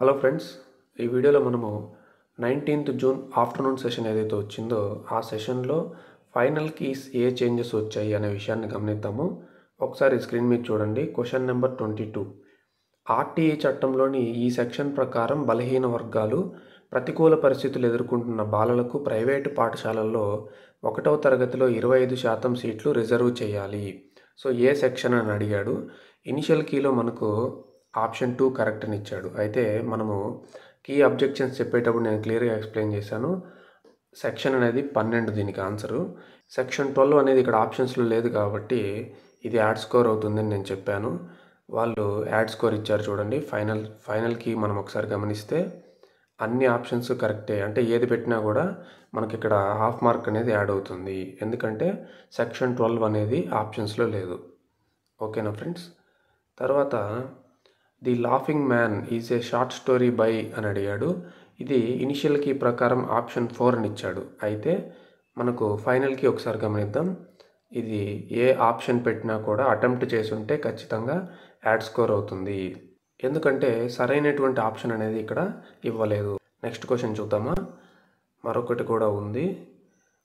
Hello friends, ఈ వీడియోలో మనము 19th జూన్ ఆఫ్టర్నూన్ సెషన్ ఏదైతే వచ్చిందో ఆ సెషన్లో ఫైనల్ కీస్ ఏ చేంజెస్ వచ్చాయి అనే విషయాన్ని గమనిద్దాము. ఒకసారి స్క్రీన్ మీద చూడండి. Question number 22. ఆర్టీఐ చట్టంలోని ఈ సెక్షన్ ప్రకారం బలహీన వర్గాలు ప్రతికూల పరిస్థితులు ఎదుర్కొంటున్న బాలలకు ప్రైవేటు పాఠశాలల్లో 1వ తరగతిలో 25% సీట్లు రిజర్వ్ చేయాలి. సో ఏ సెక్షన్ అని అడిగాడు. ఇనిషియల్ కీలో మనకు ఆప్షన్ 2 కరెక్ట్ అని ఇచ్చాడు. అయితే మనము కీ అబ్జెక్షన్స్ చెప్పేటప్పుడు నేను క్లియర్గా ఎక్స్ప్లెయిన్ చేశాను. సెక్షన్ అనేది 12 దీనికి ఆన్సరు. సెక్షన్ 12 అనేది ఇక్కడ ఆప్షన్స్లో లేదు కాబట్టి ఇది యాడ్ స్కోర్ అవుతుందని నేను చెప్పాను. వాళ్ళు యాడ్ స్కోర్ ఇచ్చారు చూడండి. ఫైనల్కి మనం ఒకసారి గమనిస్తే అన్ని ఆప్షన్స్ కరెక్టే. అంటే ఏది పెట్టినా కూడా మనకి ఇక్కడ హాఫ్ మార్క్ అనేది యాడ్ అవుతుంది. ఎందుకంటే సెక్షన్ 12 అనేది ఆప్షన్స్లో లేదు. ఓకేనా ఫ్రెండ్స్. తర్వాత the laughing man is a short story by అని అడిగాడు. ఇది ఇనిషియల్ కీ ప్రకారం ఆప్షన్ 4 అని ఇచ్చాడు. అయితే మనకు ఫైనల్కి ఒకసారి గమనిద్దాం. ఇది ఏ ఆప్షన్ పెట్టినా కూడా అటెంప్ట్ చేసి ఉంటే ఖచ్చితంగా యాడ్ స్కోర్ అవుతుంది. ఎందుకంటే సరైనటువంటి ఆప్షన్ అనేది ఇక్కడ ఇవ్వలేదు. నెక్స్ట్ క్వశ్చన్ చూద్దామా. మరొకటి కూడా ఉంది.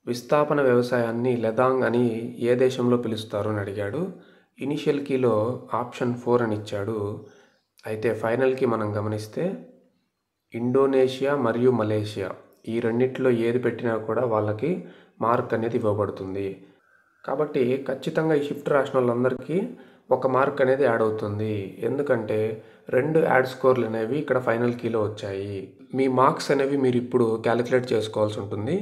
విస్థాపన వ్యవసాయాన్ని లెదాంగ్ అని ఏ దేశంలో పిలుస్తారు అని అడిగాడు. ఇనిషియల్ కీలో ఆప్షన్ 4 అని ఇచ్చాడు. అయితే ఫైనల్కి మనం గమనిస్తే ఇండోనేషియా మరియు మలేషియా ఈ రెండిట్లో ఏది పెట్టినా కూడా వాళ్ళకి మార్క్ అనేది ఇవ్వబడుతుంది. కాబట్టి ఖచ్చితంగా ఈ షిఫ్ట్ రాసిన వాళ్ళందరికీ ఒక మార్క్ అనేది యాడ్ అవుతుంది. ఎందుకంటే 2 యాడ్ స్కోర్లు అనేవి ఇక్కడ ఫైనల్ కీలో వచ్చాయి. మీ మార్క్స్ అనేవి మీరు ఇప్పుడు క్యాలిక్యులేట్ చేసుకోవాల్సి ఉంటుంది.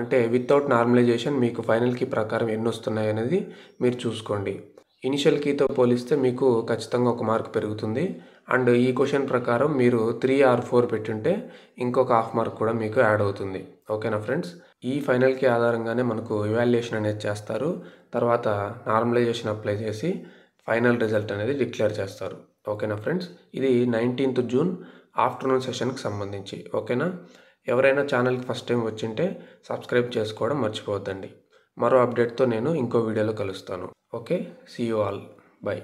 అంటే వితౌట్ నార్మలైజేషన్ మీకు ఫైనల్ కీ ప్రకారం ఎన్ని వస్తున్నాయి అనేది మీరు చూసుకోండి. ఇనిషియల్ కీతో పోలిస్తే మీకు ఖచ్చితంగా ఒక మార్క్ పెరుగుతుంది. అండ్ ఈ క్వశ్చన్ ప్రకారం మీరు 3 or 4 పెట్టుంటే ఇంకొక హాఫ్ మార్క్ కూడా మీకు యాడ్ అవుతుంది. ఓకేనా ఫ్రెండ్స్. ఈ ఫైనల్ కీ ఆధారంగానే మనకు ఇవాల్యుయేషన్ అనేది చేస్తారు. తర్వాత నార్మలైజేషన్ అప్లై చేసి ఫైనల్ రిజల్ట్ అనేది డిక్లేర్ చేస్తారు. ఓకేనా ఫ్రెండ్స్. ఇది 19th జూన్ ఆఫ్టర్నూన్ సెషన్కి సంబంధించి. ఓకేనా. ఎవరైనా ఛానల్కి ఫస్ట్ టైం వచ్చింటే సబ్స్క్రైబ్ చేసుకోవడం మర్చిపోవద్దండి. మరో అప్డేట్తో నేను ఇంకో వీడియోలో కలుస్తాను. Okay, see you all. By.